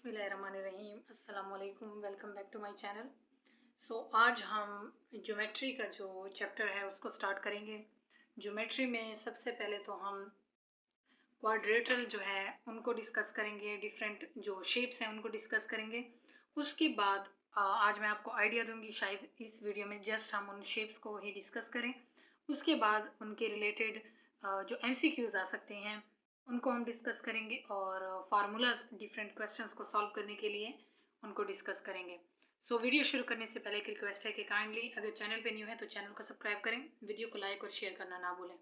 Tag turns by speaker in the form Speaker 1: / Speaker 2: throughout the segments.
Speaker 1: बिस्मिल्लाहिर्रहमानिर्रहीम। अस्सलाम वालेकुम। Welcome back to my channel. आज हम ज्योमेट्री का जो चैप्टर है उसको स्टार्ट करेंगे। ज्योमेट्री में सबसे पहले तो हम क्वाड्रेटरल जो है उनको डिस्कस करेंगे, डिफरेंट जो शेप्स हैं उनको डिस्कस करेंगे। उसके बाद आज मैं आपको आइडिया दूंगी, शायद इस वीडियो में जस्ट हम उन शेप्स को ही डिस्कस करें। उसके बाद उनके रिलेटेड जो MCQs आ सकते हैं उनको हम डिस्कस करेंगे और फार्मूलाज डिफरेंट क्वेश्चंस को सॉल्व करने के लिए उनको डिस्कस करेंगे। वीडियो शुरू करने से पहले एक रिक्वेस्ट है कि काइंडली अगर चैनल पे न्यू है तो चैनल को सब्सक्राइब करें, वीडियो को लाइक और शेयर करना ना भूलें।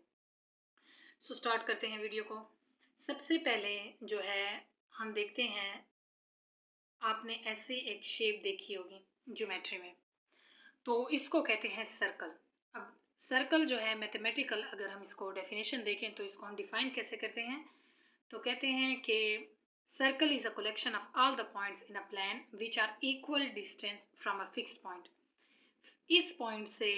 Speaker 1: स्टार्ट करते हैं वीडियो को। सबसे पहले जो है हम देखते हैं, आपने ऐसी एक शेप देखी होगी ज्योमेट्री में, तो इसको कहते हैं सर्कल। अब सर्कल जो है मैथमेटिकल, अगर हम इसको डेफिनेशन देखें तो इसको हम डिफाइन कैसे करते हैं, तो कहते हैं कि circle is a collection of all the points in a plane which are equal distance from a fixed point. इस पॉइंट से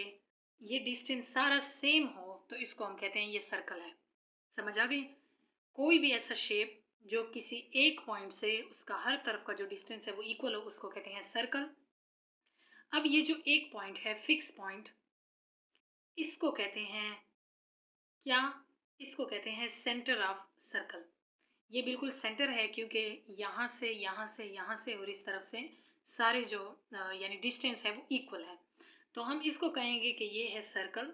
Speaker 1: ये डिस्टेंस सारा सेम हो तो इसको हम कहते हैं ये सर्कल है। समझ आ गई? कोई भी ऐसा शेप जो किसी एक पॉइंट से उसका हर तरफ का जो डिस्टेंस है वो इक्वल हो उसको कहते हैं सर्कल। अब ये जो एक पॉइंट है फिक्स पॉइंट, इसको कहते हैं क्या? इसको कहते हैं सेंटर ऑफ सर्कल। ये बिल्कुल सेंटर है क्योंकि यहाँ से यहाँ से यहाँ से और इस तरफ से सारे जो यानी डिस्टेंस है वो इक्वल है, तो हम इसको कहेंगे कि ये है सर्कल।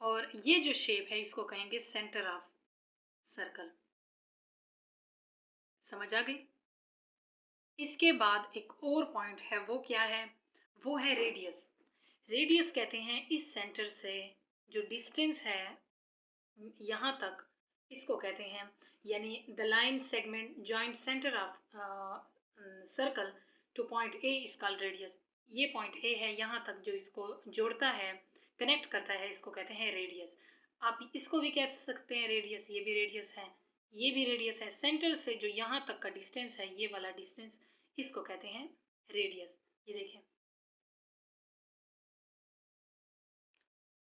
Speaker 1: और ये जो शेप है इसको कहेंगे सेंटर ऑफ सर्कल। समझ आ गई? इसके बाद एक और पॉइंट है, वो क्या है? वो है रेडियस। रेडियस कहते हैं इस सेंटर से जो डिस्टेंस है यहाँ तक, इसको कहते हैं, यानी the line segment joint centre of circle two point A is called radius. ये पॉइंट ए है, यहाँ तक जो इसको जोड़ता है, कनेक्ट करता है, इसको कहते हैं रेडियस। आप इसको भी कह सकते हैं रेडियस, ये भी रेडियस है, ये भी रेडियस है। सेंटर से जो यहाँ तक का डिस्टेंस है, ये वाला डिस्टेंस, इसको कहते हैं रेडियस। ये देखें,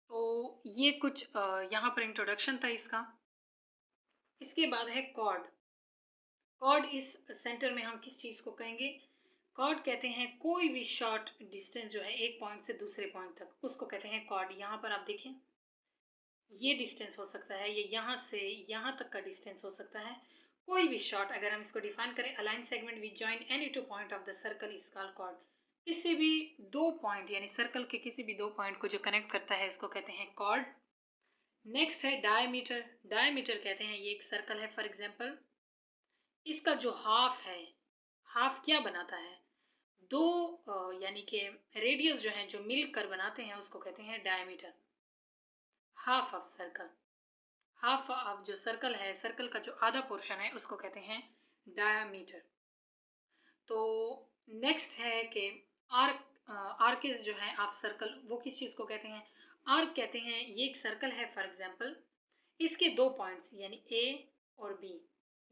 Speaker 1: तो ये कुछ यहाँ पर इंट्रोडक्शन था इसका। इसके बाद है कॉर्ड। कॉर्ड इस सेंटर में हम किस चीज़ को कहेंगे? कॉर्ड कहते हैं कोई भी शॉर्ट डिस्टेंस जो है एक पॉइंट से दूसरे पॉइंट तक, उसको कहते हैं कॉर्ड। यहाँ पर आप देखें, ये डिस्टेंस हो सकता है, ये यहाँ से यहाँ तक का डिस्टेंस हो सकता है। कोई भी शॉर्ट, अगर हम इसको डिफाइन करें, a line segment which join any two point of the circle is called chord. किसी भी दो पॉइंट यानी सर्कल के किसी भी दो पॉइंट को जो कनेक्ट करता है इसको कहते हैं कॉर्ड। नेक्स्ट है डायमीटर। डायमीटर कहते हैं ये एक सर्कल है, फॉर एग्जाम्पल इसका जो हाफ है, हाफ क्या बनाता है? दो यानी कि रेडियस जो है जो मिलकर बनाते हैं उसको कहते हैं diameter. Half of circle, half of जो सर्कल है, सर्कल का जो आधा पोर्शन है उसको कहते हैं डायमीटर। तो नेक्स्ट है कि आर्क। आर्किस जो है ऑफ सर्कल, वो किस चीज़ को कहते हैं? आर्क कहते हैं ये एक सर्कल है, फॉर एग्जाम्पल इसके दो पॉइंट्स यानी ए और बी,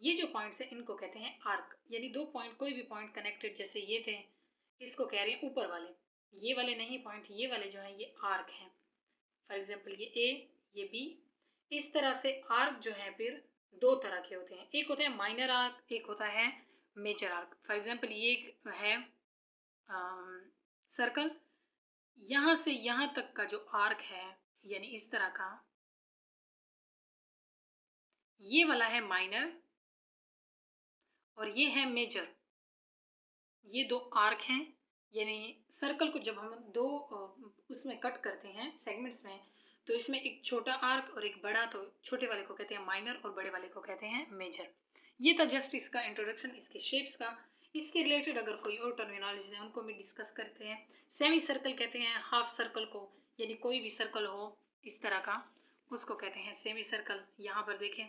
Speaker 1: ये जो पॉइंट्स हैं इनको कहते हैं आर्क। यानी दो पॉइंट, कोई भी पॉइंट कनेक्टेड, जैसे ये थे, इसको कह रहे हैं ऊपर वाले, ये वाले नहीं पॉइंट, ये वाले जो हैं ये आर्क हैं। फॉर एग्जाम्पल ये ए, ये बी। इस तरह से आर्क जो है फिर दो तरह के होते हैं, एक होता है माइनर आर्क, एक होता है मेजर आर्क। फॉर एग्जाम्पल ये है सर्कल, यहाँ से यहाँ तक का जो आर्क है यानी इस तरह का, ये वाला है माइनर और ये है मेजर। ये दो आर्क हैं, यानी सर्कल को जब हम दो उसमें कट करते हैं सेगमेंट्स में, तो इसमें एक छोटा आर्क और एक बड़ा, तो छोटे वाले को कहते हैं माइनर और बड़े वाले को कहते हैं मेजर। ये था जस्ट इसका इंट्रोडक्शन इसके शेप्स का। इसके रिलेटेड अगर कोई और टर्मिनोलॉजी है उनको भी डिस्कस करते हैं। सेमी सर्कल कहते हैं हाफ सर्कल को, यानी कोई भी सर्कल हो इस तरह का उसको कहते हैं सेमी सर्कल। यहाँ पर देखें,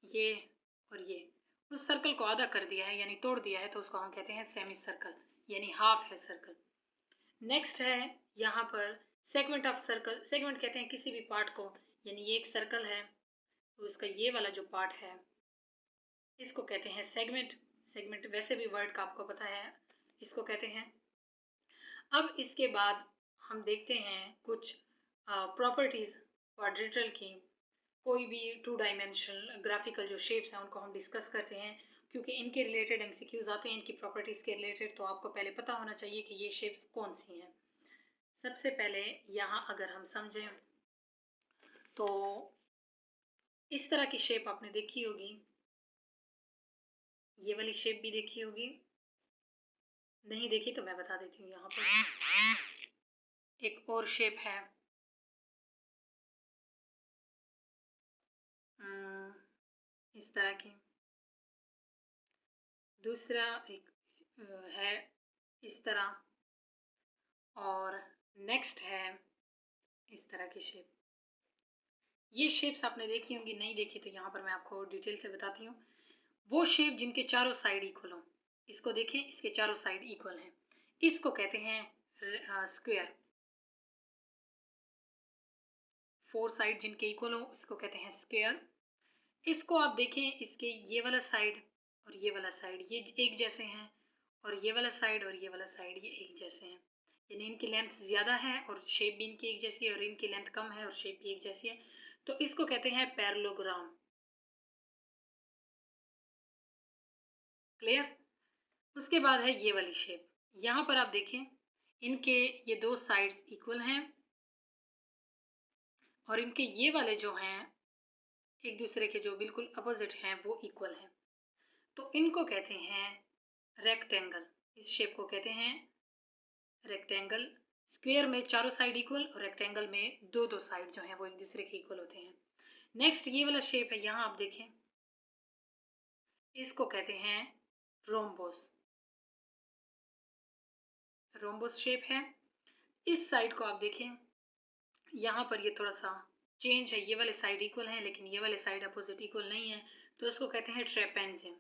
Speaker 1: ये और ये उस सर्कल को आधा कर दिया है यानी तोड़ दिया है, तो उसको हम कहते हैं सेमी सर्कल, यानी हाफ है सर्कल। नेक्स्ट है यहाँ पर सेगमेंट ऑफ सर्कल। सेगमेंट कहते हैं किसी भी पार्ट को, यानी ये एक सर्कल है तो उसका ये वाला जो पार्ट है इसको कहते हैं सेगमेंट। सेगमेंट वैसे भी वर्ड का आपको पता है, इसको कहते हैं। अब इसके बाद हम देखते हैं कुछ प्रॉपर्टीज़ क्वाड्रेटरल की। कोई भी टू डायमेंशनल ग्राफिकल जो शेप्स हैं उनको हम डिस्कस करते हैं। क्योंकि इनके रिलेटेड एमसीक्यूज आते हैं, इनकी प्रॉपर्टीज़ के रिलेटेड, तो आपको पहले पता होना चाहिए कि ये शेप्स कौन सी हैं। सबसे पहले यहाँ अगर हम समझें तो इस तरह की शेप आपने देखी होगी, ये वाली शेप भी देखी होगी, नहीं देखी तो मैं बता देती हूँ। यहाँ पर एक और शेप है, इस तरह की। दूसरा एक है इस तरह, और नेक्स्ट है इस तरह की शेप। ये शेप्स आपने देखी होंगी, नहीं देखी तो यहाँ पर मैं आपको डिटेल से बताती हूँ। वो शेप जिनके चारों साइड इक्वल हों, इसको देखें, इसके चारों साइड इक्वल हैं, इसको कहते हैं स्क्वायर। 4 साइड जिनके इक्वल हो इसको कहते हैं स्क्वायर। इसको आप देखें, इसके ये वाला साइड और ये वाला साइड ये एक जैसे हैं, और ये वाला साइड और ये वाला साइड ये एक जैसे हैं, यानी इनकी लेंथ ज़्यादा है और शेप भी इनकी एक जैसी है, और इनकी लेंथ कम है और शेप भी एक जैसी है, तो इसको कहते हैं पैरेललोग्राम। क्लियर? उसके बाद है ये वाली शेप। यहाँ पर आप देखें, इनके ये 2 साइड्स इक्वल हैं और इनके ये वाले जो हैं एक दूसरे के जो बिल्कुल अपोजिट हैं वो इक्वल हैं, तो इनको कहते हैं रेक्टेंगल। इस शेप को कहते हैं रेक्टेंगल। स्क्वायर में चारों साइड इक्वल और रेक्टेंगल में 2 साइड जो हैं वो एक दूसरे के इक्वल होते हैं। नेक्स्ट ये वाला शेप है, यहाँ आप देखें, इसको कहते हैं रोम्बोस। रोम्बोस शेप है। इस साइड को आप देखें, यहाँ पर ये थोड़ा सा चेंज है, ये वाले साइड इक्वल हैं लेकिन ये वाले साइड अपोजिट इक्वल नहीं है, तो इसको कहते हैं ट्रेपेजियम।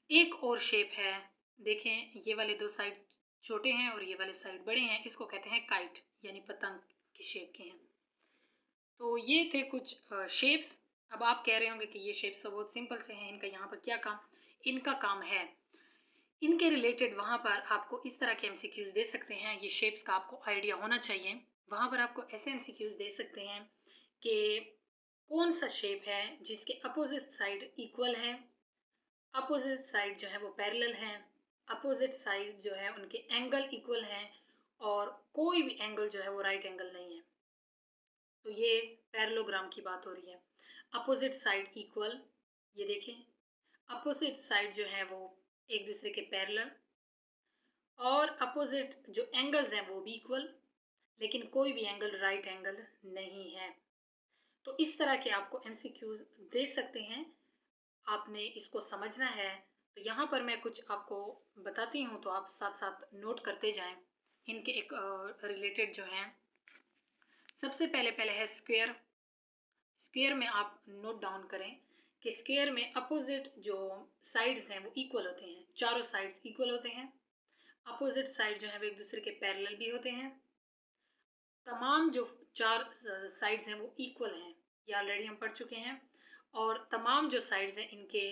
Speaker 1: एक और शेप है, देखें, ये वाले 2 साइड छोटे हैं और ये वाले साइड बड़े हैं, इसको कहते हैं काइट, यानी पतंग की शेप के हैं। तो ये थे कुछ शेप्स। अब आप कह रहे होंगे कि ये शेप्स तो बहुत सिंपल से हैं, इनका यहाँ पर क्या काम? इनका काम है, इनके रिलेटेड वहाँ पर आपको इस तरह के एमसीक्यूज दे सकते हैं, ये शेप्स का आपको आइडिया होना चाहिए। वहाँ पर आपको ऐसे एमसीक्यूज दे सकते हैं कि कौन सा शेप है जिसके अपोजिट साइड इक्वल है, अपोजिट साइड जो है वो पैरेलल हैं, अपोजिट साइड जो है उनके एंगल इक्वल हैं, और कोई भी एंगल जो है वो राइट एंगल नहीं है। तो ये पैरेललोग्राम की बात हो रही है। अपोजिट साइड इक्वल, ये देखें, अपोजिट साइड जो है वो एक दूसरे के पैरेलल, और अपोजिट जो एंगल्स हैं वो भी इक्वल, लेकिन कोई भी एंगल राइट एंगल नहीं है। तो इस तरह के आपको एमसीक्यूज दे सकते हैं, आपने इसको समझना है। तो यहाँ पर मैं कुछ आपको बताती हूँ, तो आप साथ साथ नोट करते जाएं। इनके एक रिलेटेड जो हैं, सबसे पहले है स्क्वायर। स्क्वायर में आप नोट डाउन करें कि स्क्वायर में अपोजिट जो साइड्स हैं वो इक्वल होते हैं, चारों साइड्स इक्वल होते हैं, अपोजिट साइड जो है वो एक दूसरे के पैरेलल भी होते हैं, तमाम जो 4 साइड्स हैं वो इक्वल हैं, ये ऑलरेडी हम पढ़ चुके हैं, और तमाम जो साइड्स हैं इनके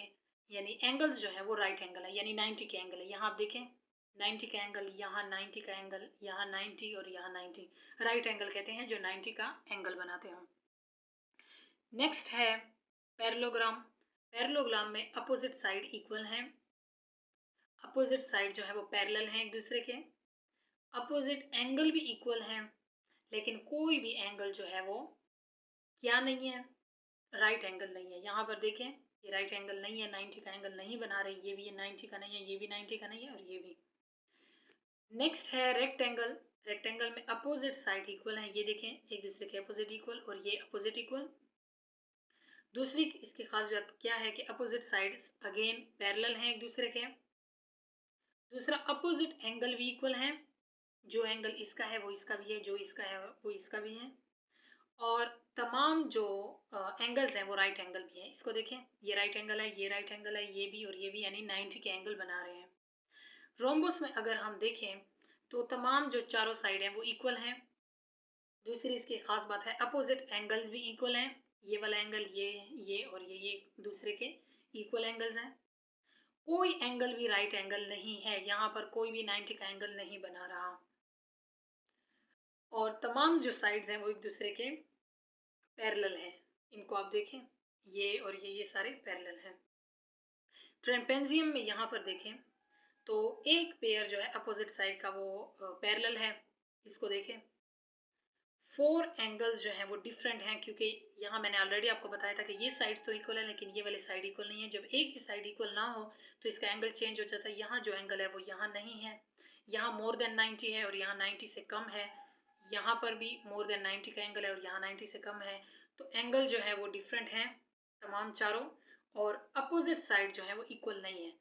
Speaker 1: यानी एंगल्स जो है वो राइट एंगल है, यानी 90 के एंगल है। यहाँ आप देखें, 90 का एंगल, यहाँ 90 का एंगल, यहाँ 90 और यहाँ 90, राइट एंगल कहते हैं जो 90 का एंगल बनाते हों। नेक्स्ट है पैरेललोग्राम। पैरेललोग्राम में अपोजिट साइड इक्वल हैं, अपोजिट साइड जो है वो पैरेलल हैं एक दूसरे के, अपोजिट एंगल भी इक्वल हैं, लेकिन कोई भी एंगल जो है वो क्या नहीं है? राइट एंगल नहीं है। यहाँ पर देखें, ये राइट एंगल नहीं है, 90 का एंगल नहीं बना रही, ये भी 90 का नहीं है, ये भी 90 का नहीं है, और ये भी। नेक्स्ट है रेक्टेंगल। रेक्टेंगल में अपोजिट साइड इक्वल हैं, ये देखें, एक दूसरे के अपोजिट इक्वल और ये अपोजिट इक्वल। दूसरी इसकी खास बात क्या है कि अपोजिट साइड्स अगेन पैरेलल हैं एक दूसरे के। दूसरा, अपोजिट एंगल भी इक्वल हैं, जो एंगल इसका है वो इसका भी है, जो इसका है वो इसका भी है, और तमाम जो एंगल्स हैं वो राइट एंगल भी हैं। इसको देखें, ये राइट एंगल है, ये राइट एंगल है, ये भी और ये भी, यानी 90 के एंगल बना रहे हैं। रोम्बस में अगर हम देखें तो तमाम जो चारों साइड हैं वो इक्वल हैं। दूसरी इसकी खास बात है, अपोजिट एंगल्स भी इक्वल हैं, ये वाला एंगल, ये और ये दूसरे के इक्वल एंगल्स हैं। कोई एंगल भी राइट एंगल नहीं है, यहाँ पर कोई भी 90 का एंगल नहीं बना रहा, और तमाम जो साइड्स हैं वो एक दूसरे के पैरेलल हैं। इनको आप देखें, ये और ये सारे पैरेलल हैं। ट्रेपेजियम में यहाँ पर देखें तो एक पेयर जो है अपोजिट साइड का वो पैरेलल है। इसको देखें, 4 एंगल्स जो हैं वो डिफरेंट हैं, क्योंकि यहाँ मैंने ऑलरेडी आपको बताया था कि ये साइड तो इक्वल है लेकिन ये वाली साइड इक्वल नहीं है। जब एक ही साइड इक्वल ना हो तो इसका एंगल चेंज हो जाता है। यहाँ जो एंगल है वो यहाँ नहीं है, यहाँ मोर देन 90 है और यहाँ 90 से कम है। यहाँ पर भी मोर देन 90 का एंगल है और यहाँ 90 से कम है। तो एंगल जो है वो डिफरेंट हैं तमाम चारों, और अपोजिट साइड जो है वो इक्वल नहीं है।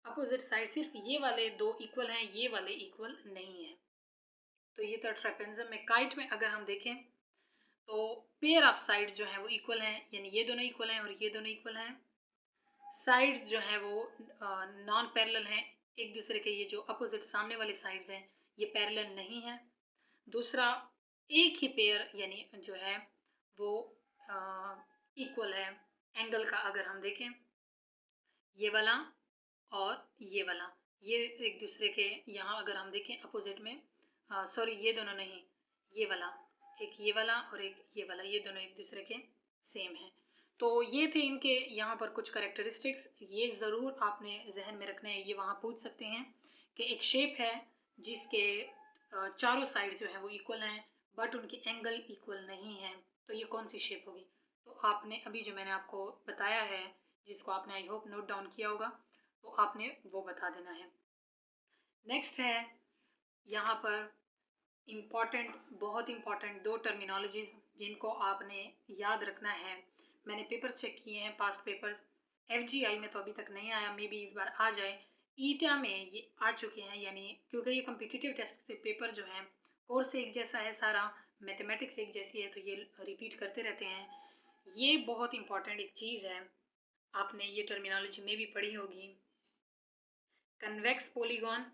Speaker 1: अपोजिट साइड सिर्फ ये वाले दो इक्वल हैं, ये वाले इक्वल नहीं है। तो ये था ट्रेपेजियम में। काइट में अगर हम देखें तो पेयर ऑफ साइड जो है वो इक्वल हैं, यानी ये दोनों इक्वल हैं और ये दोनों इक्वल हैं। साइड्स जो है वो नॉन पैरेलल हैं एक दूसरे के। ये जो अपोजिट सामने वाले साइड्स हैं ये पैरेलल नहीं है। दूसरा, एक ही पेयर यानी जो है वो इक्वल है एंगल का। अगर हम देखें ये वाला और ये वाला, ये एक दूसरे के, यहाँ अगर हम देखें अपोजिट में, सॉरी ये दोनों नहीं, ये वाला, एक ये वाला और एक ये वाला, ये दोनों एक दूसरे के सेम हैं। तो ये थे इनके यहाँ पर कुछ करेक्टरिस्टिक्स। ये ज़रूर आपने जहन में रखना है। ये वहाँ पूछ सकते हैं कि एक शेप है जिसके चारों साइड जो है वो इक्वल हैं बट उनके एंगल इक्वल नहीं हैं, तो ये कौन सी शेप होगी? तो आपने अभी जो मैंने आपको बताया है, जिसको आपने आई होप नोट डाउन किया होगा, तो आपने वो बता देना है। नेक्स्ट है यहाँ पर इम्पॉर्टेंट, बहुत इम्पॉर्टेंट 2 टर्मिनोलॉजीज़ जिनको आपने याद रखना है। मैंने पेपर चेक किए हैं, पास्ट पेपर्स। FGI में तो अभी तक नहीं आया, मे बी इस बार आ जाए। ईटा में ये आ चुके हैं, यानी क्योंकि ये कम्पिटिटिव टेस्ट से पेपर जो हैं कोर्स एक जैसा है सारा, मैथमेटिक्स एक जैसी है, तो ये रिपीट करते रहते हैं। ये बहुत इम्पॉर्टेंट एक चीज़ है, आपने ये टर्मिनोलॉजी में भी पढ़ी होगी। कन्वेक्स पॉलीगॉन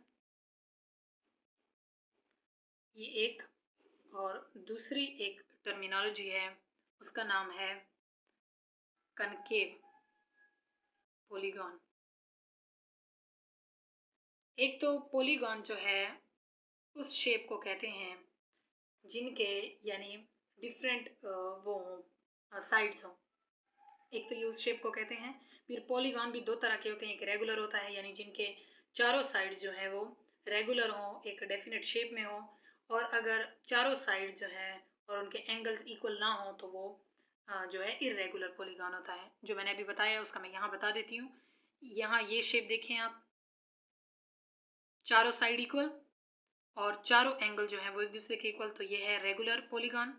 Speaker 1: ये एक, और दूसरी एक टर्मिनोलॉजी है उसका नाम है कनकेव पॉलीगॉन। एक तो पॉलीगॉन जो है उस शेप को कहते हैं जिनके यानी डिफरेंट वो साइड्स हों, एक तो ये उस शेप को कहते हैं। फिर पॉलीगॉन भी 2 तरह के होते हैं, एक रेगुलर होता है यानी जिनके चारों साइड जो है वो रेगुलर हों, एक डेफिनेट शेप में हो, और अगर चारों साइड जो है और उनके एंगल्स इक्वल ना हो तो वो जो है इरेगुलर पॉलीगॉन होता है। जो मैंने अभी बताया उसका मैं यहाँ बता देती हूँ। यहाँ ये शेप देखें आप, चारों साइड इक्वल और चारों एंगल जो है वो एक दूसरे के इक्वल, तो ये है रेगुलर पॉलीगॉन।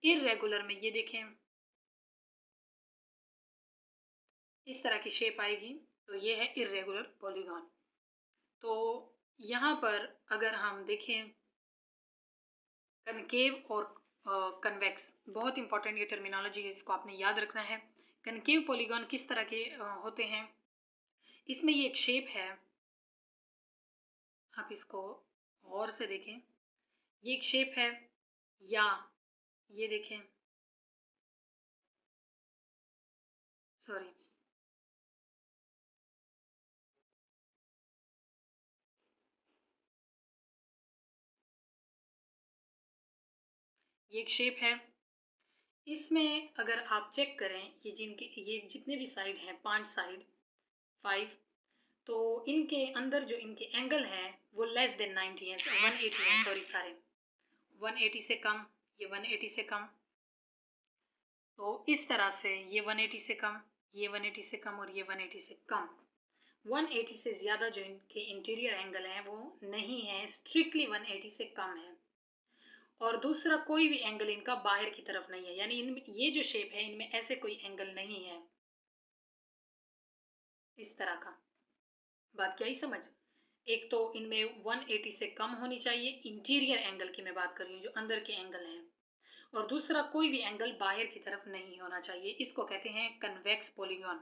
Speaker 1: इरेगुलर में ये देखें इस तरह की शेप आएगी, तो ये है इरेगुलर पॉलीगॉन। तो यहाँ पर अगर हम देखें कनकेव और कन्वेक्स, बहुत इंपॉर्टेंट ये टर्मिनोलॉजी है, इसको आपने याद रखना है। कनकेव पॉलीगॉन किस तरह के होते हैं? इसमें ये एक शेप है, आप इसको गौर से देखें, ये एक शेप है, या ये देखें, सॉरी, ये एक शेप है। इसमें अगर आप चेक करें ये जितने भी साइड हैं, 5 साइड, 5, तो इनके अंदर जो इनके एंगल हैं वो लेस देन 90 हैं, 180 हैं, सॉरी सारे 180 से कम, ये 180 से कम। तो इस तरह से ये 180 से कम, ये 180 से कम और ये 180 से कम। 180 से ज़्यादा जो इनके इंटीरियर एंगल हैं वो नहीं है, स्ट्रिक्टली 180 से कम है। और दूसरा, कोई भी एंगल इनका बाहर की तरफ नहीं है, यानी इनमें ये जो शेप है इनमें ऐसे कोई एंगल नहीं है इस तरह का। बात क्या ही समझ? एक तो इनमें 180 से कम होनी चाहिए, इंटीरियर एंगल की मैं बात कर रही हूँ, जो अंदर के एंगल हैं। और दूसरा, कोई भी एंगल बाहर की तरफ नहीं होना चाहिए। इसको कहते हैं कन्वेक्स पॉलीगॉन।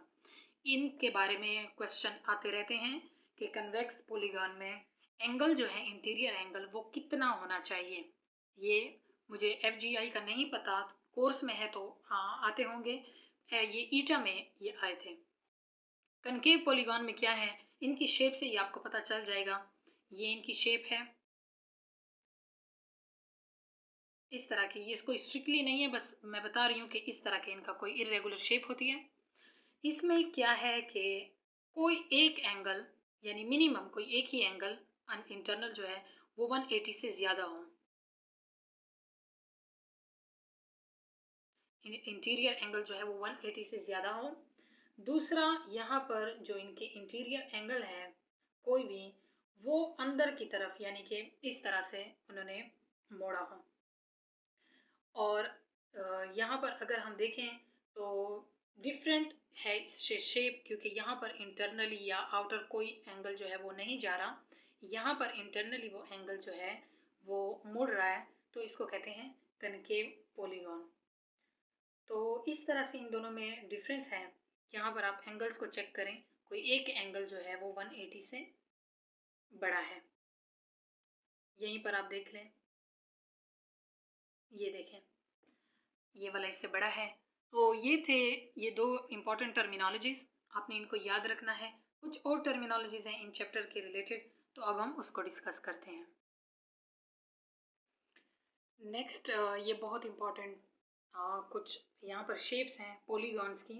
Speaker 1: इनके बारे में क्वेश्चन आते रहते हैं कि कन्वेक्स पॉलीगॉन में एंगल जो है इंटीरियर एंगल वो कितना होना चाहिए। ये मुझे FGI का नहीं पता, कोर्स में है तो हाँ आते होंगे। ये ईटा में ये आए थे। कनकेव पॉलीगॉन में क्या है, इनकी शेप से ही आपको पता चल जाएगा। ये इनकी शेप है, इस तरह की, ये कोई स्ट्रिक्टली नहीं है, बस मैं बता रही हूँ कि इस तरह के इनका कोई इरेगुलर शेप होती है। इसमें क्या है कि कोई एक एंगल, यानी मिनिमम कोई एक ही एंगल इंटरनल जो है वो 180 से ज़्यादा हो। इंटीरियर एंगल जो है वो 180 से ज़्यादा हो। दूसरा, यहाँ पर जो इनके इंटीरियर एंगल है कोई भी, वो अंदर की तरफ यानी कि इस तरह से उन्होंने मोड़ा हो। और यहाँ पर अगर हम देखें तो डिफरेंट है शेप, क्योंकि यहाँ पर इंटरनली या आउटर कोई एंगल जो है वो नहीं जा रहा, यहाँ पर इंटरनली वो एंगल जो है वो मुड़ रहा है, तो इसको कहते हैं कनकेव पॉलीगॉन। तो इस तरह से इन दोनों में डिफरेंस है। यहाँ पर आप एंगल्स को चेक करें, कोई एक एंगल जो है वो 180 से बड़ा है। यहीं पर आप देख लें, ये देखें, ये वाला इससे बड़ा है। तो ये थे ये दो इम्पॉर्टेंट टर्मिनोलॉजीज़, आपने इनको याद रखना है। कुछ और टर्मिनोलॉजीज़ हैं इन चैप्टर के रिलेटेड, तो अब हम उसको डिस्कस करते हैं। नेक्स्ट, ये बहुत इम्पॉर्टेंट कुछ यहाँ पर शेप्स हैं पॉलीगॉन्स की,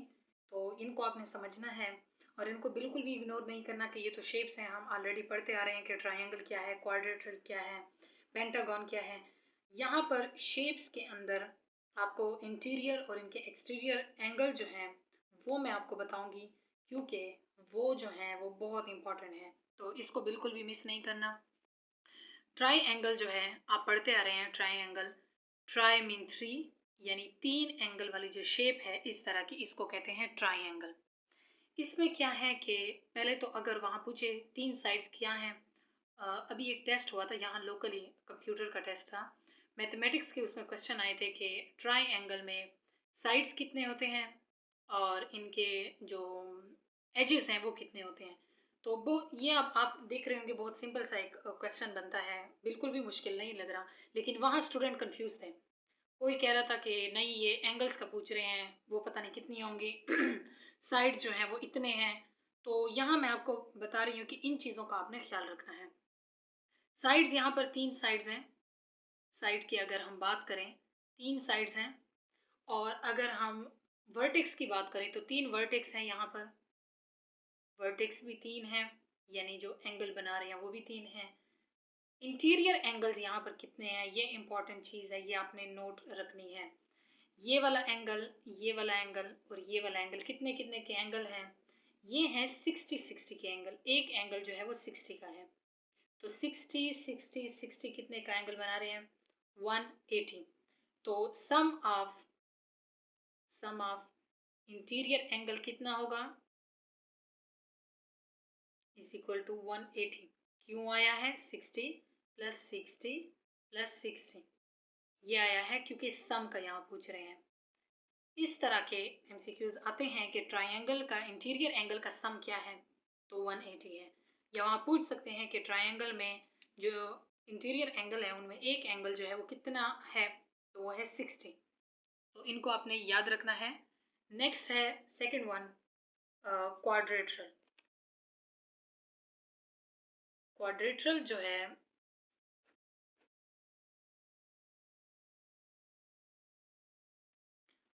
Speaker 1: तो इनको आपने समझना है और इनको बिल्कुल भी इग्नोर नहीं करना कि ये तो शेप्स हैं, हम ऑलरेडी पढ़ते आ रहे हैं कि ट्रायंगल क्या है, क्वाड्रेटर क्या है, पेंटागन क्या है। यहाँ पर शेप्स के अंदर आपको इंटीरियर और इनके एक्सटीरियर एंगल जो हैं वो मैं आपको बताऊंगी, क्योंकि वो जो हैं वो बहुत इंपॉर्टेंट हैं, तो इसको बिल्कुल भी मिस नहीं करना। ट्राई एंगल जो है आप पढ़ते आ रहे हैं, try angle, try mean three, यानी तीन एंगल वाली जो शेप है इस तरह की, इसको कहते हैं ट्राई एंगल। इसमें क्या है कि पहले तो अगर वहाँ पूछे तीन साइड्स क्या हैं, अभी एक टेस्ट हुआ था यहाँ लोकली, कंप्यूटर का टेस्ट था, मैथमेटिक्स के, उसमें क्वेश्चन आए थे कि ट्राई एंगल में साइड्स कितने होते हैं और इनके जो एजेस हैं वो कितने होते हैं। तो वो ये आप देख रहे होंगे, बहुत सिंपल सा एक क्वेश्चन बनता है, बिल्कुल भी मुश्किल नहीं लग रहा, लेकिन वहाँ स्टूडेंट कंफ्यूज थे। कोई कह रहा था कि नहीं ये एंगल्स का पूछ रहे हैं, वो पता नहीं कितनी होंगी साइड जो हैं वो इतने हैं। तो यहाँ मैं आपको बता रही हूँ कि इन चीज़ों का आपने ख्याल रखना है। साइड्स यहाँ पर तीन साइड्स हैं, साइड की अगर हम बात करें तीन साइड्स हैं, और अगर हम वर्टेक्स की बात करें तो तीन वर्टेक्स हैं यहाँ पर, वर्टेक्स भी तीन हैं, यानी जो एंगल बना रहे हैं वो भी तीन हैं। इंटीरियर एंगल्स यहाँ पर कितने हैं, ये इंपॉर्टेंट चीज़ है, ये आपने नोट रखनी है। ये वाला एंगल, ये वाला एंगल और ये वाला एंगल, कितने कितने के एंगल हैं, ये हैं 60-60 के एंगल, एक एंगल जो है वो 60 का है। तो 60-60-60 कितने का एंगल बना रहे हैं, 180। तो सम ऑफ इंटीरियर एंगल कितना होगा, इज इक्वल टू 180। क्यों आया है 60 + 60 + 60, ये आया है क्योंकि सम का यहाँ पूछ रहे हैं। इस तरह के एमसीक्यूज आते हैं कि ट्रायंगल का इंटीरियर एंगल का सम क्या है, तो 180 है। या वहाँ पूछ सकते हैं कि ट्रायंगल में जो इंटीरियर एंगल है उनमें एक एंगल जो है वो कितना है, तो वो है 60। तो इनको आपने याद रखना है। नेक्स्ट है सेकंड वन, क्वाड्रेटरल। क्वाड्रेटरल जो है,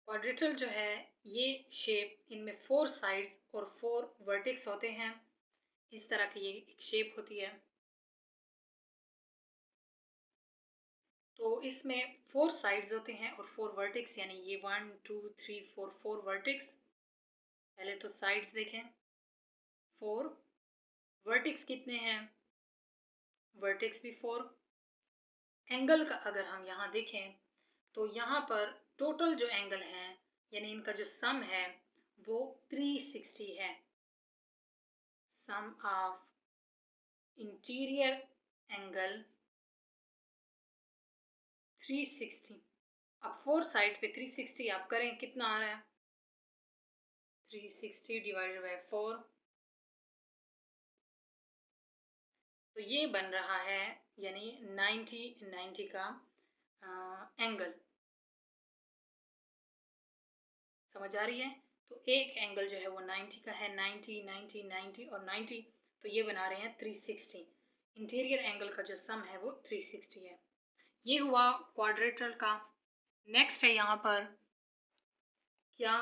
Speaker 1: क्वाड्रेटरल जो है ये शेप, इनमें 4 साइड्स और 4 वर्टेक्स होते हैं, इस तरह की ये एक शेप होती है। तो इसमें 4 साइड्स होते हैं और 4 वर्टेक्स, यानी ये 1 2 3 4 वर्टेक्स। पहले तो साइड्स देखें, 4 वर्टेक्स कितने हैं, वर्टेक्स भी 4। एंगल का अगर हम यहाँ देखें तो यहाँ पर टोटल जो एंगल हैं, यानी इनका जो सम है वो 360 है। सम ऑफ इंटीरियर एंगल 360। अब 4 साइड पे 360 आप करें, कितना आ रहा है, 360 डिवाइडेड बाय 4, तो ये बन रहा है यानी 90 का एंगल। समझ आ रही है। तो एक एंगल जो है वो 90 का है, 90 और 90, तो ये बना रहे हैं 360। इंटीरियर एंगल का जो सम है वो 360 है। ये हुआ क्वाड्रिलेटरल का। नेक्स्ट है यहाँ पर क्या,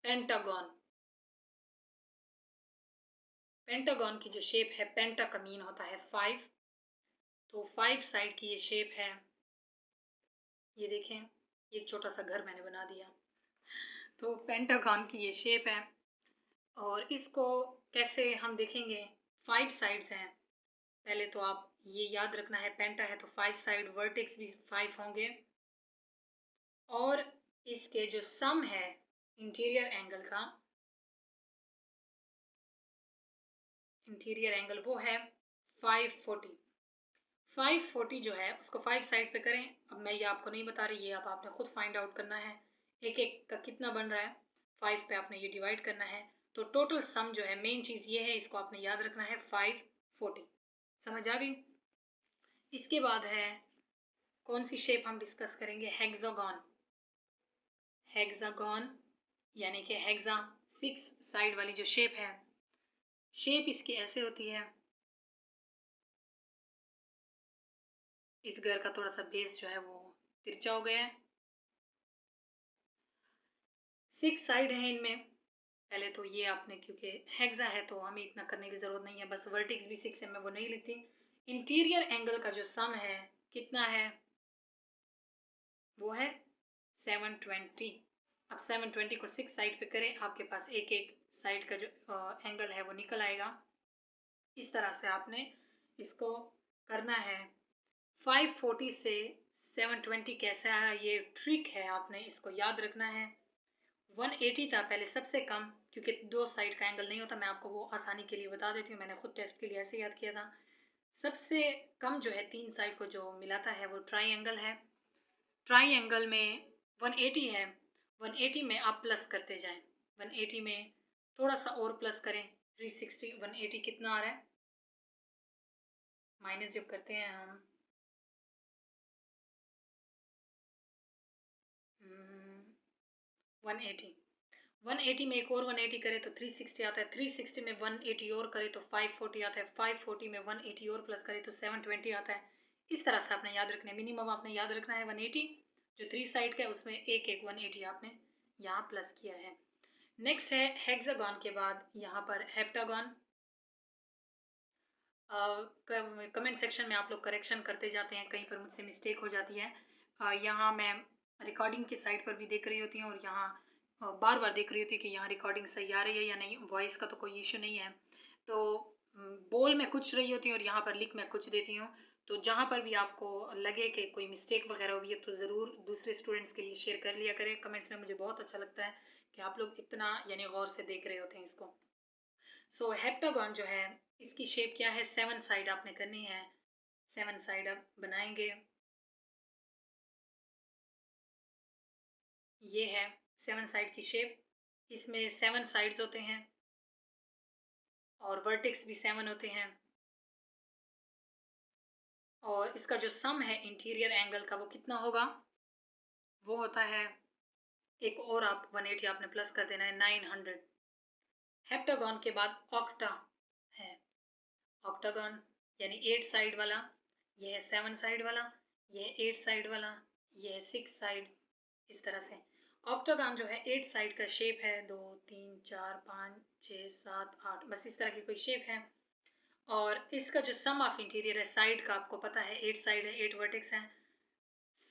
Speaker 1: पेंटागन। पेंटागन की जो शेप है, पेंटा का मीन होता है 5, तो 5 साइड की ये शेप है। ये देखें, ये छोटा सा घर मैंने बना दिया। तो पेंटागन की ये शेप है और इसको कैसे हम देखेंगे, 5 साइड्स हैं। पहले तो आप ये याद रखना है, पेंटा है तो 5 साइड, वर्टेक्स भी 5 होंगे और इसके जो सम है इंटीरियर एंगल का, इंटीरियर एंगल वो है 540। 540 जो है उसको 5 साइड पे करें। अब मैं ये आपको नहीं बता रही, ये अब आपने खुद फाइंड आउट करना है। एक एक का कितना बन रहा है, 5 पे आपने ये डिवाइड करना है। तो टोटल सम जो है, मेन चीज़ ये है, इसको आपने याद रखना है 540। समझ आ गई। इसके बाद है कौन सी शेप हम डिस्कस करेंगे, हेक्सागन। हेक्सागन यानी कि हेक्सा 6 साइड वाली जो शेप है, शेप इसकी ऐसे होती है। इस घर का थोड़ा सा बेस जो है वो तिरछा हो गया है। 6 साइड है इनमें। पहले तो ये आपने, क्योंकि हेक्सा है तो हमें इतना करने की ज़रूरत नहीं है, बस वर्टेक्स भी 6 है, मैं वो नहीं लेती। इंटीरियर एंगल का जो सम है कितना है, वो है 720। अब 720 को 6 साइड पे करें, आपके पास एक एक साइड का जो एंगल है वो निकल आएगा। इस तरह से आपने इसको करना है। 540 से 720 कैसे आया, ये ट्रिक है, आपने इसको याद रखना है। 180 था पहले सबसे कम, क्योंकि 2 साइड का एंगल नहीं होता। मैं आपको वो आसानी के लिए बता देती हूँ, मैंने खुद टेस्ट के लिए ऐसे याद किया था। सबसे कम जो है 3 साइड को जो मिलाता है वो ट्राई है। ट्राई में 180 है। 180 में आप प्लस करते जाएं। 180 में थोड़ा सा और प्लस करें, 360। 180 कितना आ रहा है, माइनस जब करते हैं हम 180, 180 में एक और 180 करे तो 360 आता है। 360 में 180 और करे तो 540 आता है। 540 में 180 और प्लस करे तो 720 आता है। इस तरह से आपने याद रखना है। मिनिमम आपने याद रखना है 180, जो 3 साइड का है उसमें एक एक 180 आपने यहाँ प्लस किया है। नेक्स्ट है हेक्सागन के बाद यहाँ पर हेप्टागन। कमेंट सेक्शन में आप लोग करेक्शन करते जाते हैं, कहीं पर मुझसे मिस्टेक हो जाती है। यहाँ मैं रिकॉर्डिंग की साइड पर भी देख रही होती हूँ और यहाँ बार बार देख रही होती है कि यहाँ रिकॉर्डिंग सही आ रही है या नहीं। वॉइस का तो कोई इशू नहीं है, तो बोल मैं कुछ रही होती हूँ और यहाँ पर लिख मैं कुछ देती हूँ। तो जहाँ पर भी आपको लगे कि कोई मिस्टेक वगैरह हुई है तो ज़रूर दूसरे स्टूडेंट्स के लिए शेयर कर लिया करें कमेंट्स में। मुझे बहुत अच्छा लगता है कि आप लोग इतना यानी गौर से देख रहे होते हैं इसको। सो हेप्टागन जो है, इसकी शेप क्या है, 7 साइड आपने करनी है। 7 साइड आप बनाएंगे। ये है 7 साइड की शेप। इसमें 7 साइड्स होते हैं और वर्टेक्स भी 7 होते हैं। और इसका जो सम है इंटीरियर एंगल का वो कितना होगा, वो होता है, एक और आप 180 आपने प्लस कर देना है, 900। हेप्टागन के बाद ऑक्टा है। ऑक्टागन यानी 8 साइड वाला। ये है 7 साइड वाला, ये है 8 साइड वाला, ये है 6 साइड। इस तरह से ऑक्टागन जो है 8 साइड का शेप है, 2 3 4 5 6 7 8, बस इस तरह की कोई शेप है। और इसका जो सम ऑफ इंटीरियर है साइड का, आपको पता है 8 साइड है, 8 वर्टेक्स हैं।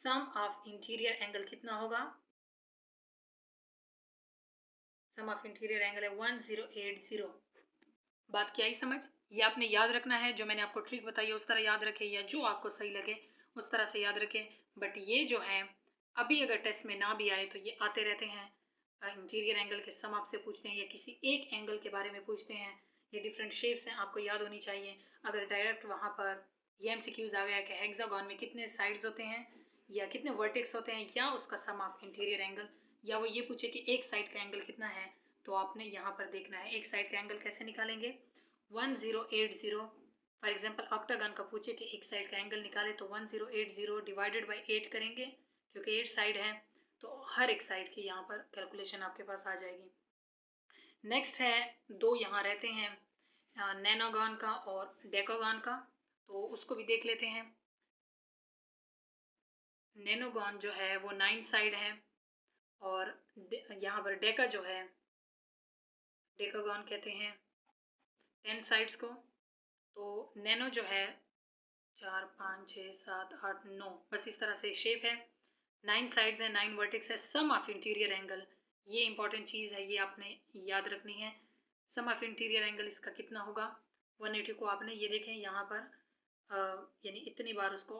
Speaker 1: सम ऑफ इंटीरियर एंगल कितना होगा, सम ऑफ इंटीरियर एंगल है 1080। बात क्या आई समझ, ये आपने याद रखना है। जो मैंने आपको ट्रिक बताई है उस तरह याद रखें, या जो आपको सही लगे उस तरह से याद रखें। बट ये जो है अभी अगर टेस्ट में ना भी आए तो ये आते रहते हैं। इंटीरियर एंगल के सम आपसे पूछते हैं या किसी एक एंगल के बारे में पूछते हैं। ये डिफरेंट शेप्स हैं, आपको याद होनी चाहिए। अगर डायरेक्ट वहाँ पर ये MCQs आ गया कि हेक्सागन में कितने साइड्स होते हैं या कितने वर्टेक्स होते हैं या उसका सम ऑफ इंटीरियर एंगल, या वो ये पूछे कि एक साइड का एंगल कितना है, तो आपने यहाँ पर देखना है एक साइड का एंगल कैसे निकालेंगे, 1080। फॉर एग्जांपल ऑक्टागन का पूछे कि एक साइड का एंगल निकाले तो 1080 डिवाइडेड बाय 8 करेंगे, क्योंकि 8 साइड है तो हर एक साइड की यहाँ पर कैलकुलेशन आपके पास आ जाएगी। नेक्स्ट है, दो यहाँ रहते हैं, नैनोगन का और डेकोगन का, तो उसको भी देख लेते हैं। नैनोगॉन जो है वो 9 साइड है, और यहाँ पर डेका जो है, डेकागॉन कहते हैं 10 साइड्स को। तो नैनो जो है 4 5 6 7 8 9, बस इस तरह से शेप है, 9 साइड्स है, 9 वर्टेक्स है। सम ऑफ इंटीरियर एंगल, ये इंपॉर्टेंट चीज़ है, ये आपने याद रखनी है। सम ऑफ इंटीरियर एंगल इसका कितना होगा, 180 को आपने ये देखें यहाँ पर यानी इतनी बार उसको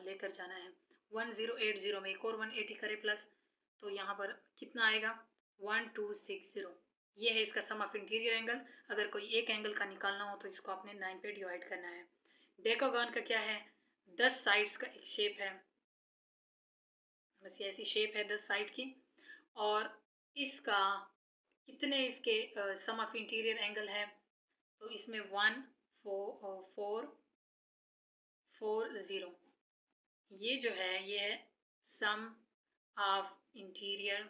Speaker 1: लेकर जाना है। 1080 में एक और 180 करे प्लस, तो यहाँ पर कितना आएगा 1260। ये है इसका सम ऑफ इंटीरियर एंगल। अगर कोई एक एंगल का निकालना हो तो इसको आपने 9 पे डिवाइड करना है। डेकागॉन का क्या है, 10 साइड्स का एक शेप है, बस ये ऐसी शेप है 10 साइड की। और इसका कितने इसके सम ऑफ इंटीरियर एंगल है, तो इसमें 1 4 4 0, ये जो है ये है सम ऑफ इंटीरियर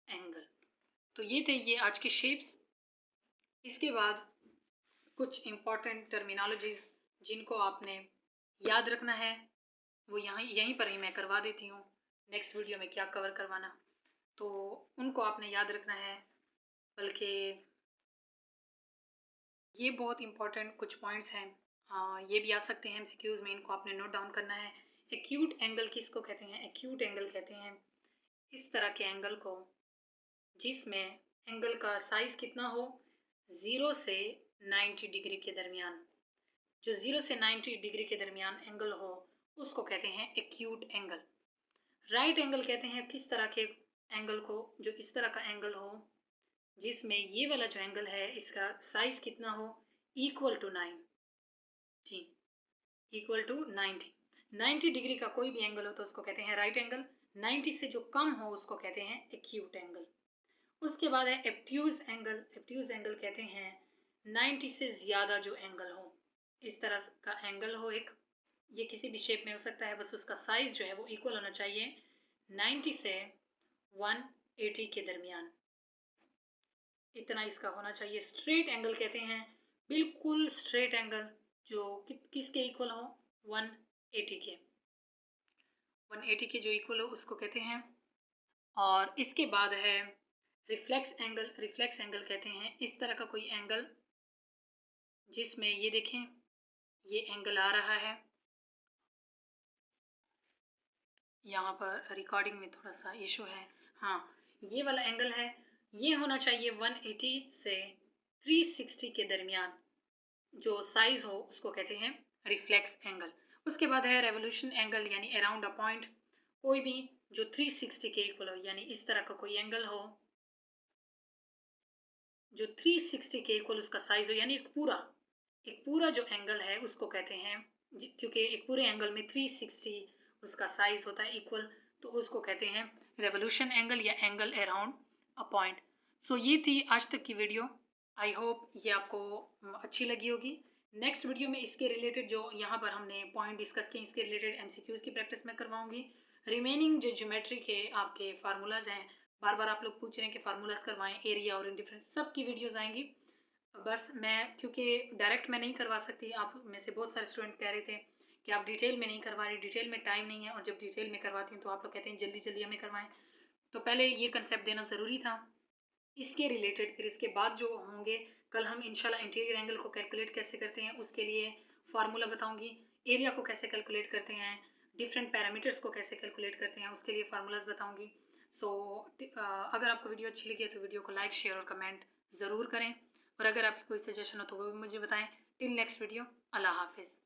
Speaker 1: एंगल। तो ये थे ये आज के शेप्स। इसके बाद कुछ इम्पॉर्टेंट टर्मिनोलॉजीज जिनको आपने याद रखना है, वो यहीं पर ही मैं करवा देती हूँ। नेक्स्ट वीडियो में क्या कवर करवाना, तो उनको आपने याद रखना है। बल्कि ये बहुत इम्पॉर्टेंट कुछ पॉइंट्स हैं, ये भी आ सकते हैं एमसीक्यूज़ में, इनको आपने नोट डाउन करना है। एक्यूट एंगल किसको कहते हैं, एक्यूट एंगल कहते हैं इस तरह के एंगल को जिसमें एंगल का साइज़ कितना हो 0 से 90 डिग्री के दरमियान। जो 0 से 90 डिग्री के दरमियान एंगल हो उसको कहते हैं एक्यूट एंगल। राइट एंगल कहते हैं किस तरह के एंगल को, जो इस तरह का एंगल हो जिसमें ये वाला जो एंगल है इसका साइज कितना हो equal to 9, G equal to 90 degree का कोई भी एंगल हो तो उसको कहते हैं राइट एंगल। 90 से जो कम हो उसको कहते हैं एक्यूट एंगल। उसके बाद है एब्ट्यूज एंगल। एब्ट्यूज एंगल कहते हैं 90 से ज़्यादा जो एंगल हो, इस तरह का एंगल हो एक, ये किसी भी शेप में हो सकता है, बस उसका साइज़ जो है वो इक्वल होना चाहिए 90 से 180 के दरमियान, इतना इसका होना चाहिए। स्ट्रेट एंगल कहते हैं बिल्कुल स्ट्रेट एंगल जो किसके इक्वल हो 180 के, 180 के जो इक्वल हो उसको कहते हैं। और इसके बाद है रिफ्लेक्स एंगल। रिफ्लेक्स एंगल कहते हैं इस तरह का कोई एंगल जिसमें ये देखें ये एंगल आ रहा है, यहाँ पर रिकॉर्डिंग में थोड़ा सा इशू है, हाँ ये वाला एंगल है, ये होना चाहिए 180 से 360 के दरमियान, जो साइज़ हो उसको कहते हैं रिफ्लेक्स एंगल। उसके बाद है रेवोल्यूशन एंगल, यानी अराउंड अ पॉइंट, कोई भी जो 360 के इक्वल हो, यानी इस तरह का कोई एंगल हो जो 360 के इक्वल उसका साइज़ हो, यानी एक पूरा जो एंगल है उसको कहते हैं, क्योंकि एक पूरे एंगल में 360 उसका साइज़ होता है इक्वल, तो उसको कहते हैं रेवोल्यूशन एंगल या एंगल अराउंड अ पॉइंट। सो ये थी आज तक की वीडियो। आई होप ये आपको अच्छी लगी होगी। नेक्स्ट वीडियो में इसके रिलेटेड जो यहाँ पर हमने पॉइंट डिस्कस किए इसके रिलेटेड एमसीक्यूज़ की प्रैक्टिस मैं करवाऊँगी। रिमेनिंग जो ज्योमेट्री के आपके फार्मूलाज हैं, बार बार आप लोग पूछ रहे हैं कि फार्मूलाज करवाएं, एरिया और इंडिफरेंस, सब की वीडियोज़ आएंगी। बस मैं क्योंकि डायरेक्ट मैं नहीं करवा सकती, आप में से बहुत सारे स्टूडेंट कह रहे थे कि आप डिटेल में नहीं करवा रही, डिटेल में टाइम नहीं है, और जब डिटेल में करवाती हूँ तो आप लोग कहते हैं जल्दी जल्दी हमें करवाएं। तो पहले ये कंसेप्ट देना ज़रूरी था। इसके रिलेटेड फिर इसके बाद जो होंगे, कल हम इंशाल्लाह इंटीरियर एंगल को कैलकुलेट कैसे करते हैं उसके लिए फार्मूला बताऊँगी, एरिया को कैसे कैलकुलेट करते हैं, डिफरेंट पैरामीटर्स को कैसे कैलकुलेट करते हैं उसके लिए फार्मूलाज बताऊँगी। सो अगर आपको वीडियो अच्छी लगी है तो वीडियो को लाइक शेयर और कमेंट ज़रूर करें, और अगर आपकी कोई सजेशन हो तो वो भी मुझे बताएं। टिल नेक्स्ट वीडियो, अल्लाह हाफिज़।